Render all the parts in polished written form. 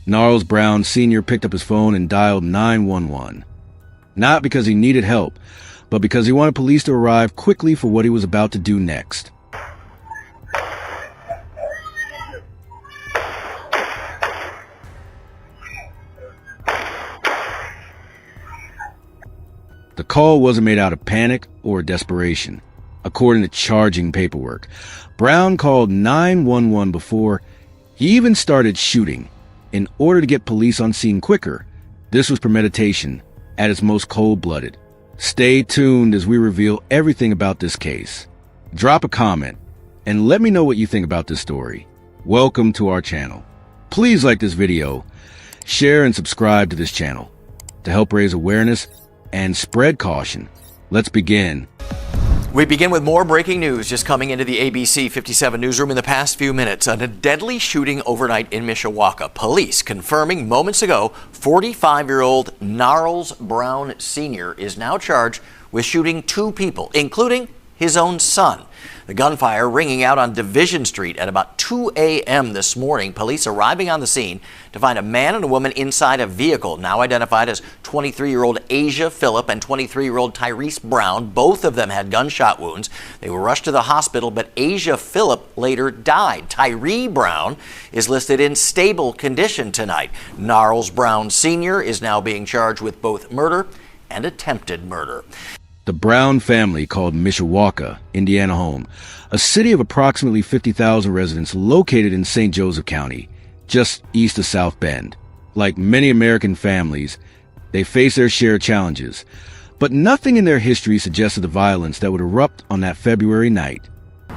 Gnarls Brown Sr. picked up his phone and dialed 911. Not because he needed help, but because he wanted police to arrive quickly for what he was about to do next. The call wasn't made out of panic or desperation. According to charging paperwork, Brown called 911 before he even started shooting in order to get police on scene quicker. This was premeditation at its most cold-blooded. Stay tuned as we reveal everything about this case. Drop a comment and let me know what you think about this story. Welcome to our channel. Please like this video, share and subscribe to this channel to help raise awareness and spread caution. Let's begin. We begin with more breaking news just coming into the ABC 57 newsroom in the past few minutes. A deadly shooting overnight in Mishawaka. Police confirming moments ago 45-year-old Gnarls Brown Sr. is now charged with shooting 2 people, including his own son. The gunfire ringing out on Division Street at about 2 a.m. this morning. Police arriving on the scene to find a man and a woman inside a vehicle, now identified as 23-year-old Asia Phillips and 23-year-old Tyreese Brown. Both of them had gunshot wounds. They were rushed to the hospital, but Asia Phillips later died. Tyreese Brown is listed in stable condition tonight. Gnarls Brown Sr. is now being charged with both murder and attempted murder. The Brown family called Mishawaka, Indiana home, a city of approximately 50,000 residents located in St. Joseph County, just east of South Bend. Like many American families, they face their share of challenges, but nothing in their history suggested the violence that would erupt on that February night.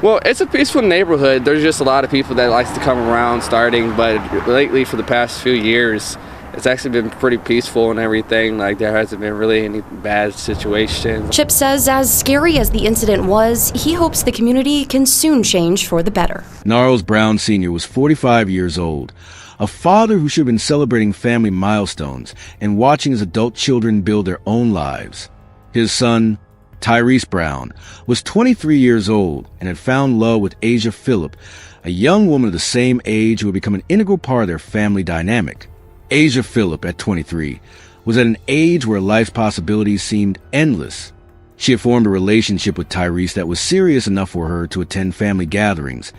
Well, it's a peaceful neighborhood. There's just a lot of people that likes to come around starting, but lately for the past few years, it's actually been pretty peaceful and everything. Like, there hasn't been really any bad situations. Chip says as scary as the incident was, he hopes the community can soon change for the better. Gnarls Brown Sr. was 45 years old, a father who should have been celebrating family milestones and watching his adult children build their own lives. His son, Tyreese Brown, was 23 years old and had found love with Asia Phillips, a young woman of the same age who had become an integral part of their family dynamic. Asia Phillips, at 23, was at an age where life's possibilities seemed endless. She had formed a relationship with Tyreese that was serious enough for her to attend family gatherings,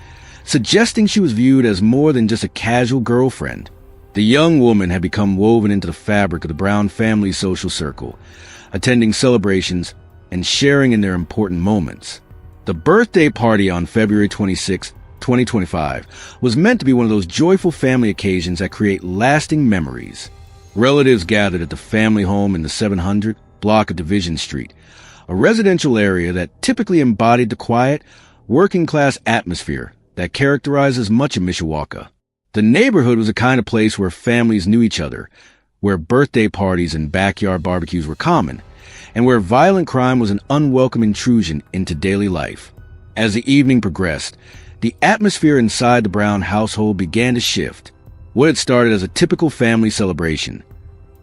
suggesting she was viewed as more than just a casual girlfriend. The young woman had become woven into the fabric of the Brown family's social circle, attending celebrations and sharing in their important moments. The birthday party on February 26, 2025 was meant to be one of those joyful family occasions that create lasting memories. Relatives gathered at the family home in the 700 block of Division Street, a residential area that typically embodied the quiet, working-class atmosphere that characterizes much of Mishawaka. The neighborhood was a kind of place where families knew each other, where birthday parties and backyard barbecues were common, and where violent crime was an unwelcome intrusion into daily life. As the evening progressed, the atmosphere inside the Brown household began to shift. What had started as a typical family celebration,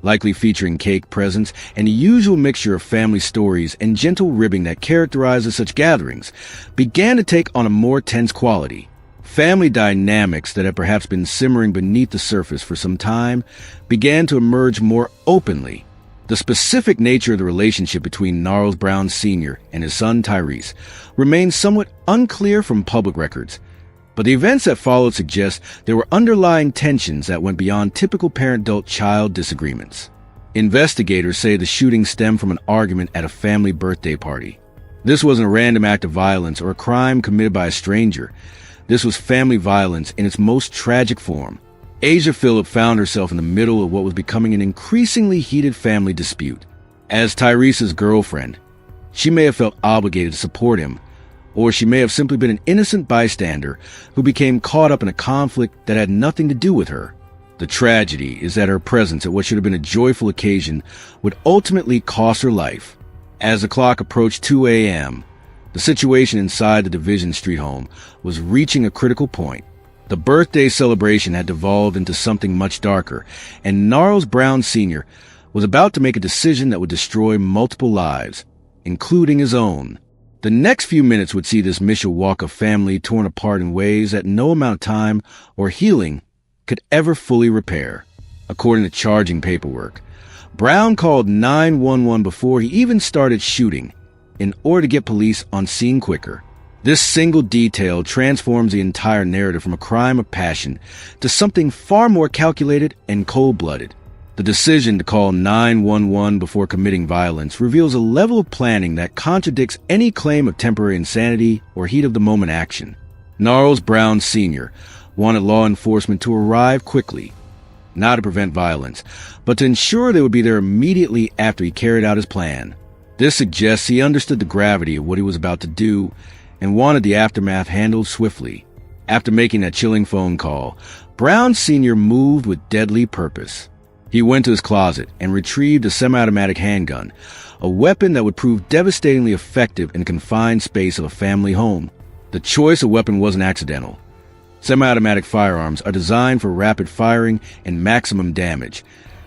likely featuring cake, presents, and the usual mixture of family stories and gentle ribbing that characterizes such gatherings, began to take on a more tense quality. Family dynamics that had perhaps been simmering beneath the surface for some time began to emerge more openly. The specific nature of the relationship between Gnarls Brown Sr. and his son Tyreese remains somewhat unclear from public records, but the events that followed suggest there were underlying tensions that went beyond typical parent-adult-child disagreements. Investigators say the shooting stemmed from an argument at a family birthday party. This wasn't a random act of violence or a crime committed by a stranger. This was family violence in its most tragic form. Asia Phillips found herself in the middle of what was becoming an increasingly heated family dispute. As Tyreese's girlfriend, she may have felt obligated to support him, or she may have simply been an innocent bystander who became caught up in a conflict that had nothing to do with her. The tragedy is that her presence at what should have been a joyful occasion would ultimately cost her life. As the clock approached 2 a.m., the situation inside the Division Street home was reaching a critical point. The birthday celebration had devolved into something much darker, and Gnarls Brown Sr. was about to make a decision that would destroy multiple lives, including his own. The next few minutes would see this Mishawaka family torn apart in ways that no amount of time or healing could ever fully repair. according to charging paperwork. Brown called 911 before he even started shooting in order to get police on scene quicker. This single detail transforms the entire narrative from a crime of passion to something far more calculated and cold-blooded. The decision to call 911 before committing violence reveals a level of planning that contradicts any claim of temporary insanity or heat-of-the-moment action. Gnarls Brown Sr. wanted law enforcement to arrive quickly, not to prevent violence, but to ensure they would be there immediately after he carried out his plan. This suggests he understood the gravity of what he was about to do and wanted the aftermath handled swiftly. After making that chilling phone call, Brown Sr. moved with deadly purpose. He went to his closet and retrieved a semi-automatic handgun, a weapon that would prove devastatingly effective in the confined space of a family home. The choice of weapon wasn't accidental. Semi-automatic firearms are designed for rapid firing and maximum damage,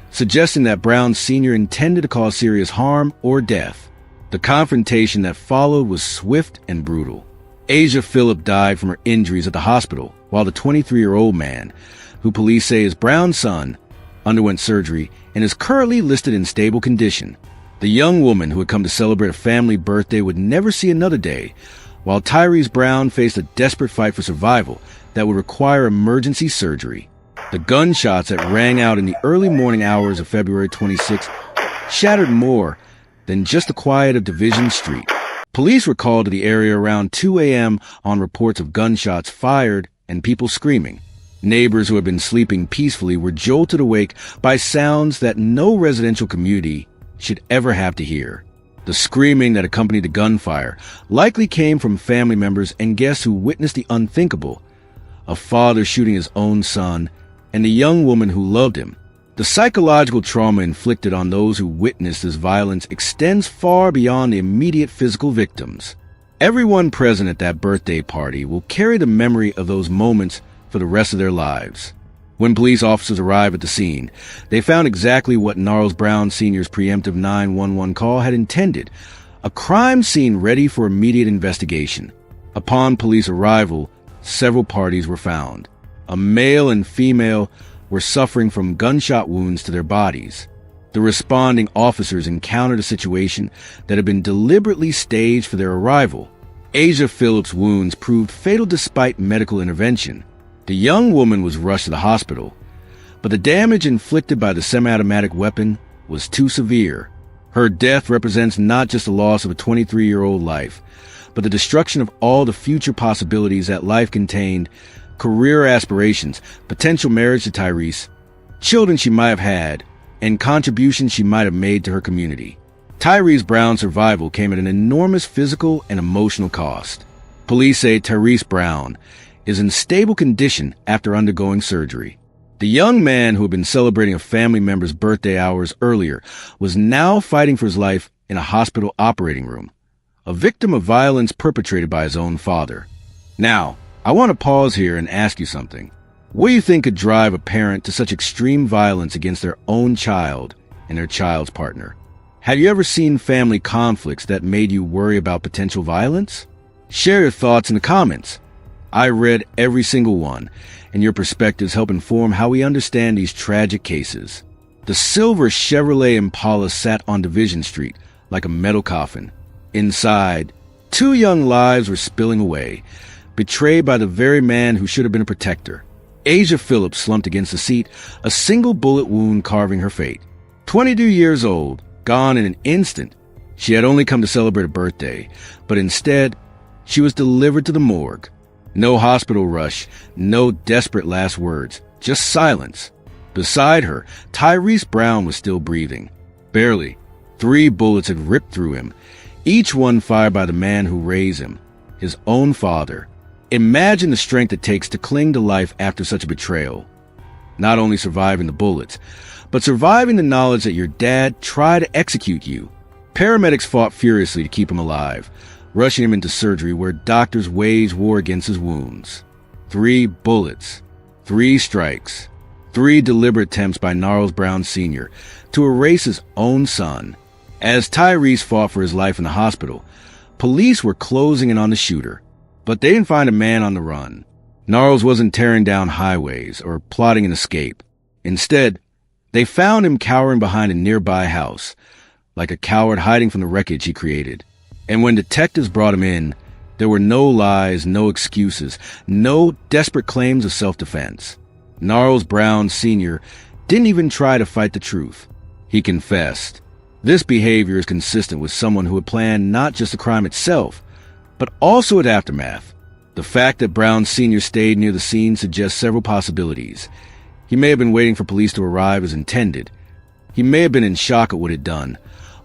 suggesting that Brown Sr. intended to cause serious harm or death. The confrontation that followed was swift and brutal. Asia Phillips died from her injuries at the hospital, while the 23-year-old man, who police say is Brown's son, underwent surgery and is currently listed in stable condition. The young woman who had come to celebrate a family birthday would never see another day, while Tyreese Brown faced a desperate fight for survival that would require emergency surgery. The gunshots that rang out in the early morning hours of February 26 shattered more than just the quiet of Division Street. Police were called to the area around 2 a.m. on reports of gunshots fired and people screaming. Neighbors who had been sleeping peacefully were jolted awake by sounds that no residential community should ever have to hear. The screaming that accompanied the gunfire likely came from family members and guests who witnessed the unthinkable: a father shooting his own son and a young woman who loved him. The psychological trauma inflicted on those who witnessed this violence extends far beyond the immediate physical victims. Everyone present at that birthday party will carry the memory of those moments for the rest of their lives. When police officers arrived at the scene, they found exactly what Gnarls Brown Sr.'s preemptive 911 call had intended: a crime scene ready for immediate investigation. Upon police arrival, several parties were found. A male and female were suffering from gunshot wounds to their bodies. The responding officers encountered a situation that had been deliberately staged for their arrival. Asia Phillips' wounds proved fatal despite medical intervention. The young woman was rushed to the hospital, but the damage inflicted by the semi-automatic weapon was too severe. Her death represents not just the loss of a 23-year-old life, but the destruction of all the future possibilities that life contained: career aspirations, potential marriage to Tyreese, children she might have had, and contributions she might have made to her community. Tyreese Brown's survival came at an enormous physical and emotional cost. Police say Tyreese Brown is in stable condition after undergoing surgery. The young man who had been celebrating a family member's birthday hours earlier was now fighting for his life in a hospital operating room, a victim of violence perpetrated by his own father. Now, I want to pause here and ask you something. What do you think could drive a parent to such extreme violence against their own child and their child's partner? Have you ever seen family conflicts that made you worry about potential violence? Share your thoughts in the comments. I read every single one, and your perspectives help inform how we understand these tragic cases. The silver Chevrolet Impala sat on Division Street like a metal coffin. Inside, 2 young lives were spilling away, betrayed by the very man who should have been a protector. Asia Phillips slumped against the seat, a single bullet wound carving her fate. 22 years old, gone in an instant. She had only come to celebrate a birthday, but instead, she was delivered to the morgue. No hospital rush, no desperate last words, just silence. Beside her, Tyreese Brown was still breathing. Barely. 3 bullets had ripped through him, each one fired by the man who raised him, his own father. Imagine the strength it takes to cling to life after such a betrayal. Not only surviving the bullets, but surviving the knowledge that your dad tried to execute you. Paramedics fought furiously to keep him alive, rushing him into surgery where doctors waged war against his wounds. 3 bullets, 3 strikes, 3 deliberate attempts by Gnarls Brown Sr. to erase his own son. As Tyreese fought for his life in the hospital, police were closing in on the shooter, but they didn't find a man on the run. Gnarls wasn't tearing down highways or plotting an escape. Instead, They found him cowering behind a nearby house, like a coward hiding from the wreckage he created. And when detectives brought him in, there were no lies, no excuses, no desperate claims of self-defense. Gnarls Brown Sr. didn't even try to fight the truth. He confessed. This behavior is consistent with someone who had planned not just the crime itself, but also its aftermath. The fact that Brown Sr. stayed near the scene suggests several possibilities. He may have been waiting for police to arrive as intended. He may have been in shock at what he'd done,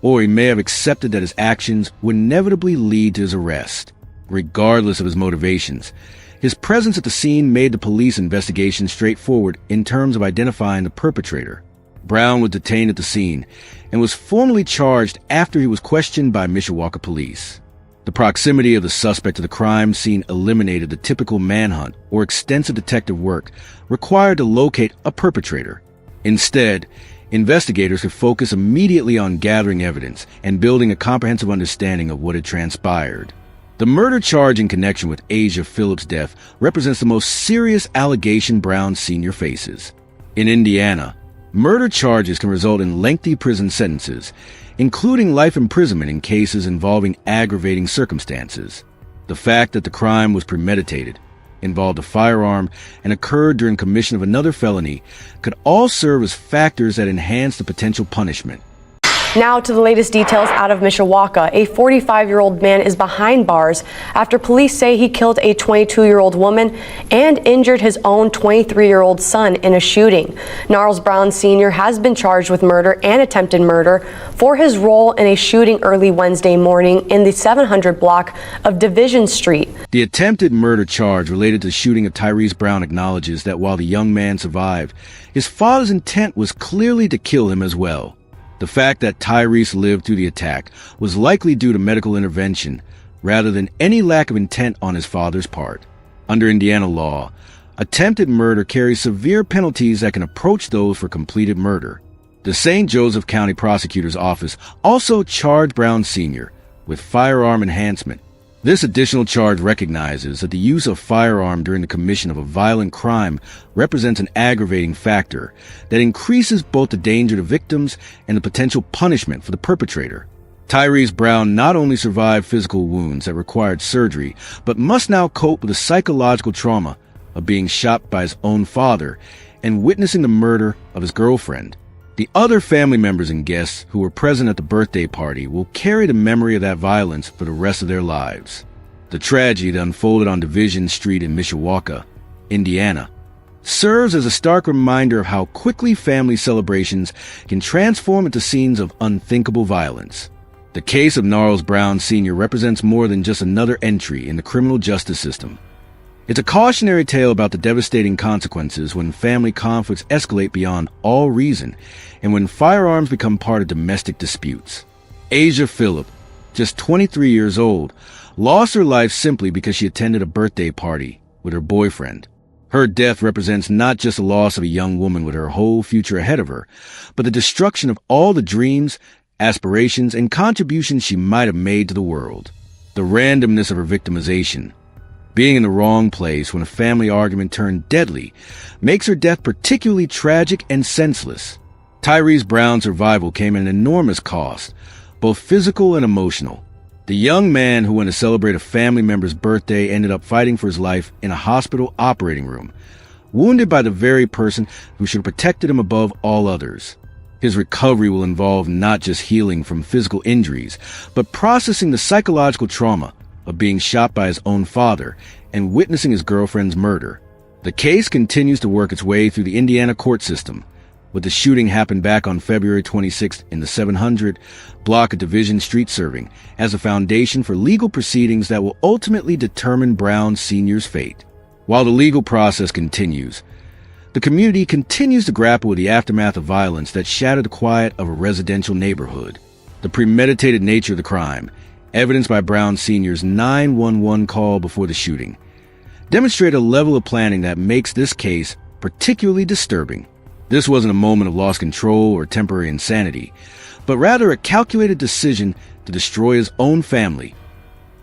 or he may have accepted that his actions would inevitably lead to his arrest. Regardless of his motivations, his presence at the scene made the police investigation straightforward in terms of identifying the perpetrator. Brown was detained at the scene and was formally charged after he was questioned by Mishawaka police. The proximity of the suspect to the crime scene eliminated the typical manhunt or extensive detective work required to locate a perpetrator. Instead, investigators could focus immediately on gathering evidence and building a comprehensive understanding of what had transpired. The murder charge in connection with Asia Phillips' death represents the most serious allegation Brown Sr. faces. In Indiana, murder charges can result in lengthy prison sentences, including life imprisonment in cases involving aggravating circumstances. The fact that the crime was premeditated, involved a firearm, and occurred during commission of another felony could all serve as factors that enhance the potential punishment. Now to the latest details out of Mishawaka. A 45-year-old man is behind bars after police say he killed a 22-year-old woman and injured his own 23-year-old son in a shooting. Gnarls Brown Sr. has been charged with murder and attempted murder for his role in a shooting early Wednesday morning in the 700 block of Division Street. The attempted murder charge related to the shooting of Tyreese Brown acknowledges that while the young man survived, his father's intent was clearly to kill him as well. The fact that Tyreese lived through the attack was likely due to medical intervention rather than any lack of intent on his father's part. Under Indiana law, attempted murder carries severe penalties that can approach those for completed murder. The St. Joseph County Prosecutor's Office also charged Brown Sr. with firearm enhancement. This additional charge recognizes that the use of firearm during the commission of a violent crime represents an aggravating factor that increases both the danger to victims and the potential punishment for the perpetrator. Tyreese Brown not only survived physical wounds that required surgery, but must now cope with the psychological trauma of being shot by his own father and witnessing the murder of his girlfriend. The other family members and guests who were present at the birthday party will carry the memory of that violence for the rest of their lives. The tragedy that unfolded on Division Street in Mishawaka, Indiana, serves as a stark reminder of how quickly family celebrations can transform into scenes of unthinkable violence. The case of Gnarls Brown Sr. represents more than just another entry in the criminal justice system. It's a cautionary tale about the devastating consequences when family conflicts escalate beyond all reason and when firearms become part of domestic disputes. Asia Phillips, just 23 years old, lost her life simply because she attended a birthday party with her boyfriend. Her death represents not just the loss of a young woman with her whole future ahead of her, but the destruction of all the dreams, aspirations, and contributions she might have made to the world. The randomness of her victimization, being in the wrong place when a family argument turned deadly, makes her death particularly tragic and senseless. Tyreese Brown's survival came at an enormous cost, both physical and emotional. The young man who went to celebrate a family member's birthday ended up fighting for his life in a hospital operating room, wounded by the very person who should have protected him above all others. His recovery will involve not just healing from physical injuries, but processing the psychological trauma of being shot by his own father and witnessing his girlfriend's murder. The case continues to work its way through the Indiana court system, with the shooting happened back on February 26th in the 700 block of Division Street serving as a foundation for legal proceedings that will ultimately determine Brown Sr.'s fate. While the legal process continues, the community continues to grapple with the aftermath of violence that shattered the quiet of a residential neighborhood. The premeditated nature of the crime, evidenced by Brown Sr.'s 911 call before the shooting, demonstrated a level of planning that makes this case particularly disturbing. This wasn't a moment of lost control or temporary insanity, but rather a calculated decision to destroy his own family,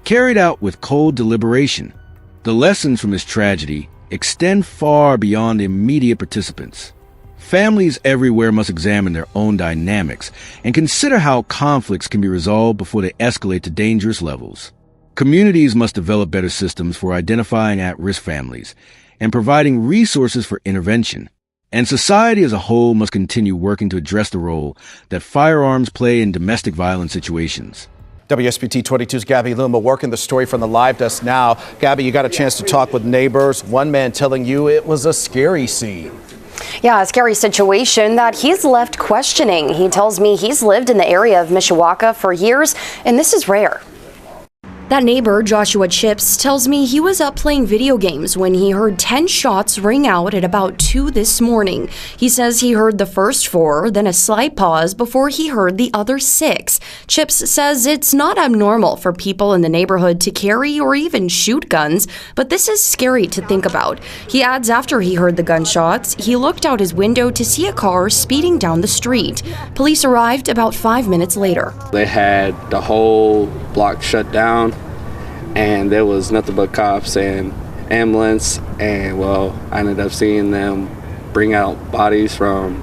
carried out with cold deliberation. The lessons from this tragedy extend far beyond the immediate participants. Families everywhere must examine their own dynamics and consider how conflicts can be resolved before they escalate to dangerous levels. Communities must develop better systems for identifying at-risk families and providing resources for intervention. And society as a whole must continue working to address the role that firearms play in domestic violence situations. WSBT 22's Gabby Luma working the story from the live desk now. Gabby, you got a chance to talk with neighbors. One man telling you it was a scary scene. Yeah, a scary situation that he's left questioning. He tells me he's lived in the area of Mishawaka for years, and this is rare. That neighbor, Joshua Chips, tells me he was up playing video games when he heard 10 shots ring out at about 2 this morning. He says he heard the first 4, then a slight pause before he heard the other 6. Chips says it's not abnormal for people in the neighborhood to carry or even shoot guns, but this is scary to think about. He adds after he heard the gunshots, he looked out his window to see a car speeding down the street. Police arrived about 5 minutes later. They had the whole block shut down, and there was nothing but cops and ambulance, and well, I ended up seeing them bring out bodies from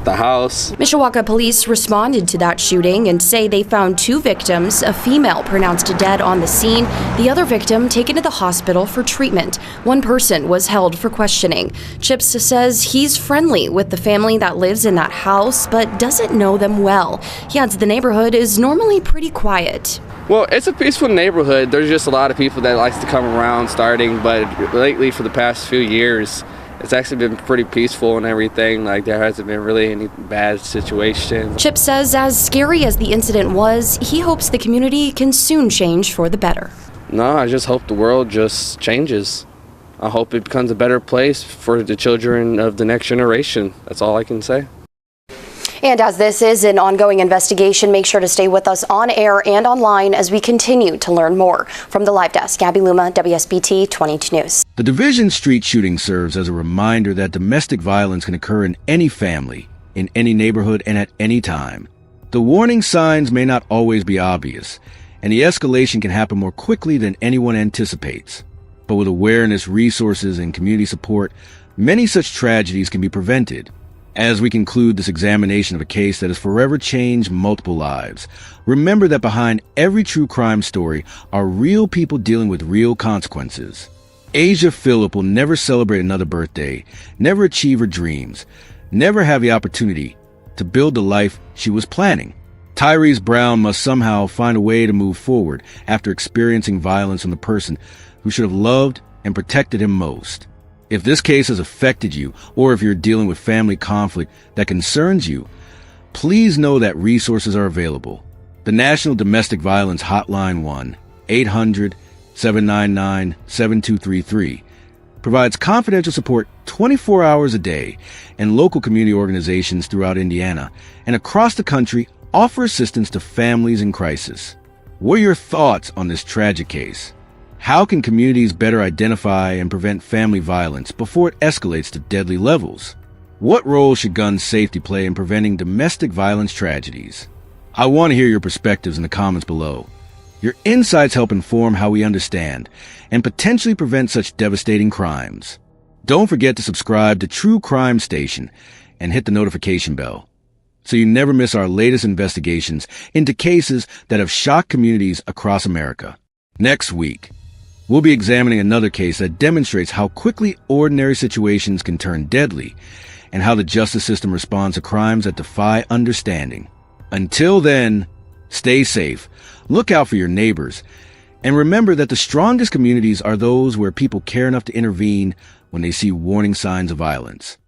the house. Mishawaka police responded to that shooting and say they found 2 victims, a female pronounced dead on the scene, the other victim taken to the hospital for treatment. 1 person was held for questioning. Chips says he's friendly with the family that lives in that house, but doesn't know them well. He adds the neighborhood is normally pretty quiet. Well, it's a peaceful neighborhood. There's just a lot of people that likes to come around starting, but lately for the past few years, it's actually been pretty peaceful and everything. Like, there hasn't been really any bad situations. Chip says as scary as the incident was, he hopes the community can soon change for the better. No, I just hope the world just changes. I hope it becomes a better place for the children of the next generation. That's all I can say. And as this is an ongoing investigation, make sure to stay with us on air and online as we continue to learn more. From the live desk, Gabby Luma, WSBT 22 News. The Division Street shooting serves as a reminder that domestic violence can occur in any family, in any neighborhood, and at any time. The warning signs may not always be obvious, and the escalation can happen more quickly than anyone anticipates. But with awareness, resources, and community support, many such tragedies can be prevented. As we conclude this examination of a case that has forever changed multiple lives, remember that behind every true crime story are real people dealing with real consequences. Asia Phillips will never celebrate another birthday, never achieve her dreams, never have the opportunity to build the life she was planning. Tyreese Brown must somehow find a way to move forward after experiencing violence from the person who should have loved and protected him most. If this case has affected you, or if you're dealing with family conflict that concerns you, please know that resources are available. The National Domestic Violence Hotline 1-800-799-7233 provides confidential support 24 hours a day, and local community organizations throughout Indiana and across the country offer assistance to families in crisis. What are your thoughts on this tragic case? How can communities better identify and prevent family violence before it escalates to deadly levels? What role should gun safety play in preventing domestic violence tragedies? I want to hear your perspectives in the comments below. Your insights help inform how we understand and potentially prevent such devastating crimes. Don't forget to subscribe to True Crime Station and hit the notification bell so you never miss our latest investigations into cases that have shocked communities across America. Next week, we'll be examining another case that demonstrates how quickly ordinary situations can turn deadly and how the justice system responds to crimes that defy understanding. Until then, stay safe, look out for your neighbors, and remember that the strongest communities are those where people care enough to intervene when they see warning signs of violence.